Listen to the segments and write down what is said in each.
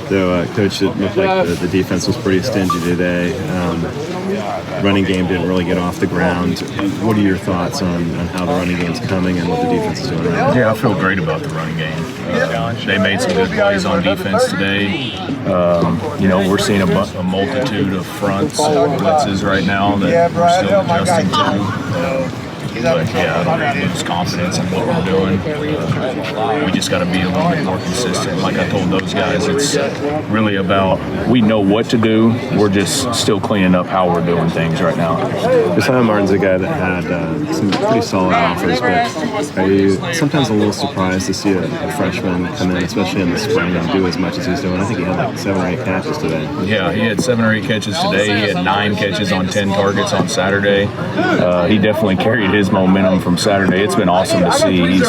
So, Coach, it looked like the defense was pretty stingy today. Running game didn't really get off the ground. What are your thoughts on how the running game's coming and what the defense is doing right now? Yeah, I feel great about the running game. They made some good plays on defense today. We're seeing a multitude of fronts and blitzes right now that we're still adjusting to. But I don't lose confidence in what we're doing. We just got to be a little bit more consistent. Like I told those guys, it's really about we know what to do. We're just still cleaning up how we're doing things right now. Josiah Martin's a guy that had some pretty solid offers, but are you sometimes a little surprised to see a freshman come in, especially in the spring, and do as much as he's doing? I think he had like 7 or 8 catches today. Yeah, he had 7 or 8 catches today. He had 9 catches on 10 targets on Saturday. He definitely carried his momentum from Saturday. It's been awesome to see. He's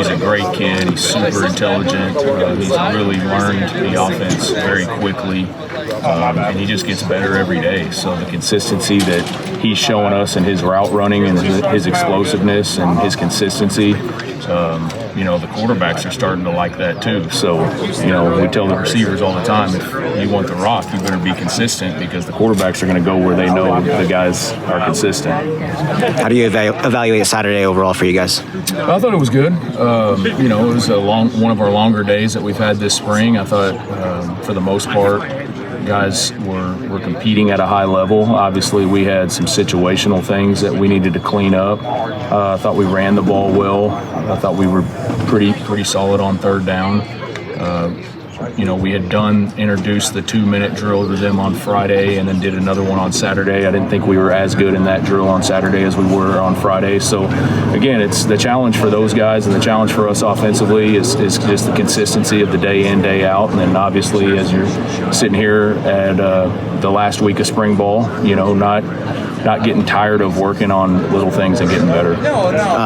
a great kid. He's super intelligent. He's really learned the offense very quickly, and he just gets better every day. So the consistency that he's showing us in his route running and his explosiveness and his consistency, the quarterbacks are starting to like that too. So, we tell the receivers all the time, if you want the rock, you better be consistent because the quarterbacks are going to go where they know the guys are consistent. How do you evaluate Saturday overall for you guys? I thought it was good. It was one of our longer days that we've had this spring. I thought, for the most part, guys were competing at a high level. Obviously, we had some situational things that we needed to clean up. I thought we ran the ball well. I thought we were pretty solid on third down. We had introduced the 2-minute drill to them on Friday and then did another one on Saturday. I didn't think we were as good in that drill on Saturday as we were on Friday. So, again, it's the challenge for those guys and the challenge for us offensively is just the consistency of the day in, day out. And then, obviously, as you're sitting here at the last week of spring ball, not getting tired of working on little things and getting better.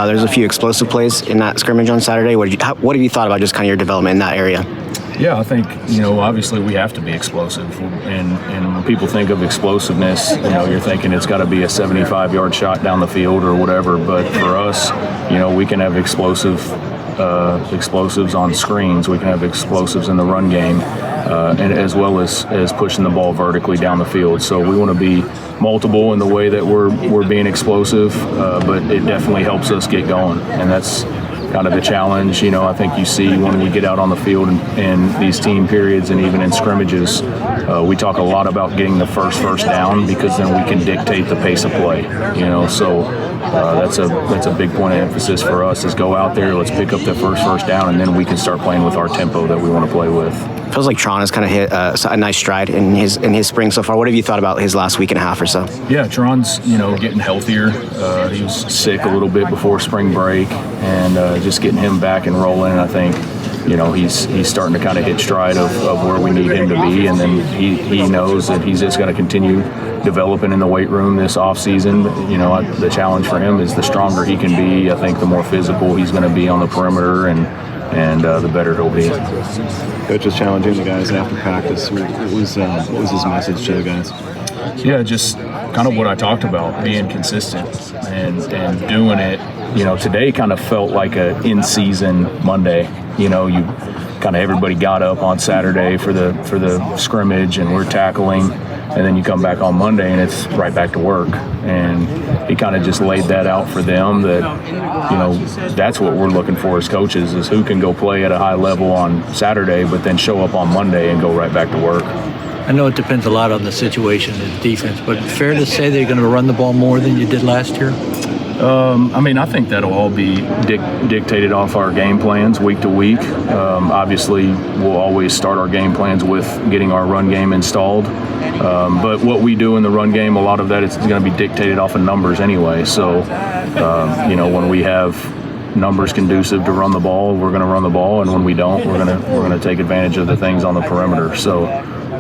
There's a few explosive plays in that scrimmage on Saturday. What have you thought about just kind of your development in that area? Yeah, I think, obviously we have to be explosive. And when people think of explosiveness, you're thinking it's got to be a 75-yard shot down the field or whatever. But for us, we can have explosives on screens. We can have explosives in the run game, and as well as pushing the ball vertically down the field. So we want to be multiple in the way that we're being explosive, but it definitely helps us get going. And that's kind of the challenge. I think you see when we get out on the field in these team periods and even in scrimmages, we talk a lot about getting the first down because then we can dictate the pace of play. So that's a big point of emphasis for us is go out there, let's pick up the first down, and then we can start playing with our tempo that we want to play with. Feels like Tron has kind of hit a nice stride in his spring so far. What have you thought about his last week and a half or so? Yeah, Tron's getting healthier. He was sick a little bit before spring break, and just getting him back and rolling. I think he's starting to kind of hit stride of where we need him to be, and then he knows that he's just got to continue developing in the weight room this off season. The challenge for him is the stronger he can be. I think the more physical he's going to be on the perimeter, and the better he'll be. Coach was challenging the guys after practice. What was his message to the guys? Yeah, just kind of what I talked about, being consistent and doing it. Today kind of felt like a in-season Monday. You kind of everybody got up on Saturday for the scrimmage and we're tackling, and then you come back on Monday and it's right back to work. And he kind of just laid that out for them that, that's what we're looking for as coaches is who can go play at a high level on Saturday but then show up on Monday and go right back to work. I know it depends a lot on the situation and the defense, but fair to say they're going to run the ball more than you did last year? I think that'll all be dictated off our game plans week to week. Obviously, we'll always start our game plans with getting our run game installed. But what we do in the run game, a lot of that is going to be dictated off of numbers anyway. So, when we have numbers conducive to run the ball, we're going to run the ball, and when we don't, we're going to take advantage of the things on the perimeter. So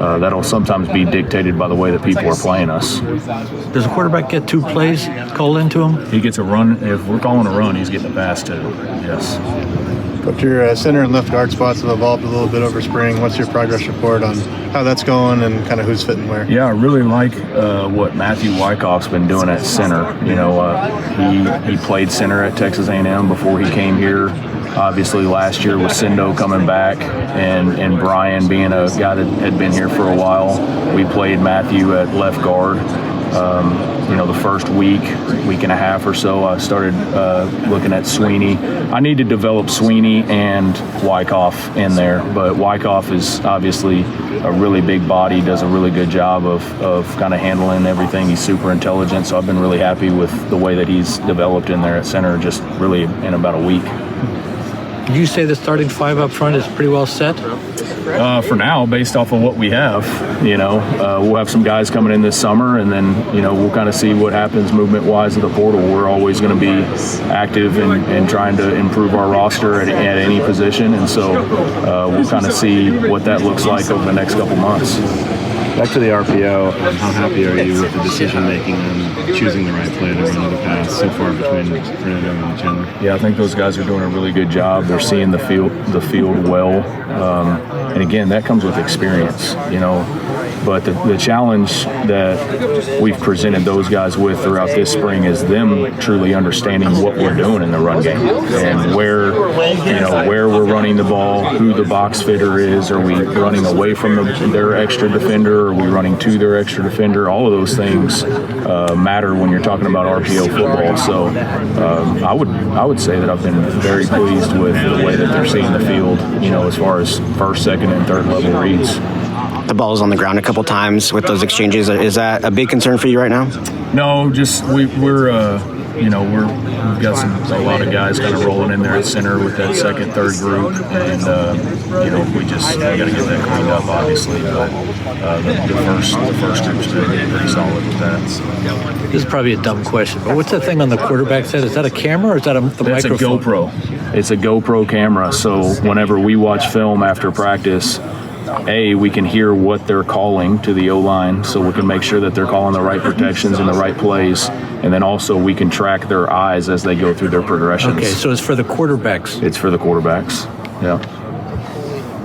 that'll sometimes be dictated by the way that people are playing us. Does a quarterback get 2 plays called into him? He gets a run. If we're calling a run, he's getting a pass too. Yes. Coach, your center and left guard spots have evolved a little bit over spring. What's your progress report on how that's going and kind of who's fitting where? Yeah, I really like what Matthew Wyckoff's been doing at center. He played center at Texas A&M before he came here. obviously last year with Sindo coming back and Brian being a guy that had been here for a while. We played Matthew at left guard. The first week and a half or so, I started looking at Sweeney. I need to develop Sweeney and Wyckoff in there, but Wyckoff is obviously a really big body, does a really good job of kind of handling everything. He's super intelligent, so I've been really happy with the way that he's developed in there at center just really in about a week. Would you say the starting five up front is pretty well set? For now, based off of what we have, we'll have some guys coming in this summer, and then, we'll kind of see what happens movement-wise in the portal. We're always going to be active and trying to improve our roster at any position, and so we'll kind of see what that looks like over the next couple months. Back to the RPO, how happy are you with the decision-making and choosing the right play to run the pass so far between Fernando and Chandler? Yeah, I think those guys are doing a really good job. They're seeing the field well. And again, that comes with experience, But the challenge that we've presented those guys with throughout this spring is them truly understanding what we're doing in the run game and where we're running the ball, who the box fitter is. Are we running away from their extra defender? Are we running to their extra defender? All of those things matter when you're talking about RPO football. So I would say that I've been very pleased with the way that they're seeing the field, as far as first, second, and third level reads. The ball's on the ground a couple times with those exchanges. Is that a big concern for you right now? No, just we've got a lot of guys kind of rolling in there at center with that second, third group, and we got to get that cleaned up, obviously. But the first group's been pretty solid with that. This is probably a dumb question, but what's that thing on the quarterback's head? Is that a camera or is that the microphone? It's a GoPro. It's a GoPro camera. So whenever we watch film after practice, we can hear what they're calling to the O-line, so we can make sure that they're calling the right protections and the right plays, and then also we can track their eyes as they go through their progressions. Okay, so it's for the quarterbacks. It's for the quarterbacks, yeah.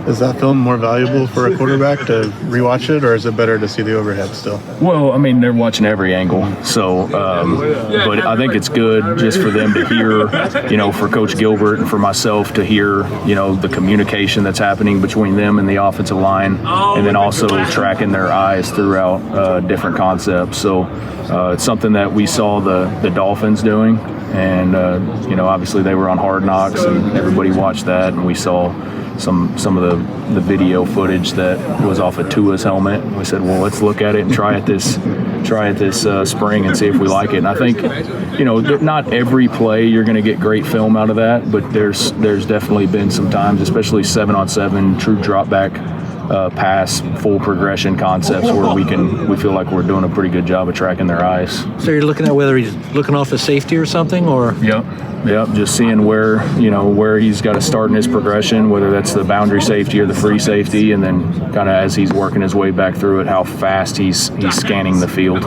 Is that film more valuable for a quarterback to rewatch it, or is it better to see the overhead still? Well, I mean, they're watching every angle, so but I think it's good just for them to hear, for Coach Gilbert and for myself to hear, the communication that's happening between them and the offensive line, and then also tracking their eyes throughout different concepts. So it's something that we saw the Dolphins doing, and obviously they were on Hard Knocks, and everybody watched that, and we saw some of the video footage that was off of Tua's helmet. We said, well, let's look at it and try it this spring and see if we like it. And I think, not every play you're going to get great film out of that, but there's definitely been some times, especially 7-on-7, true drop back pass, full progression concepts where we feel like we're doing a pretty good job of tracking their eyes. So you're looking at whether he's looking off a safety or something, or? Yep, just seeing where he's got to start in his progression, whether that's the boundary safety or the free safety, and then kind of as he's working his way back through it, how fast he's scanning the field.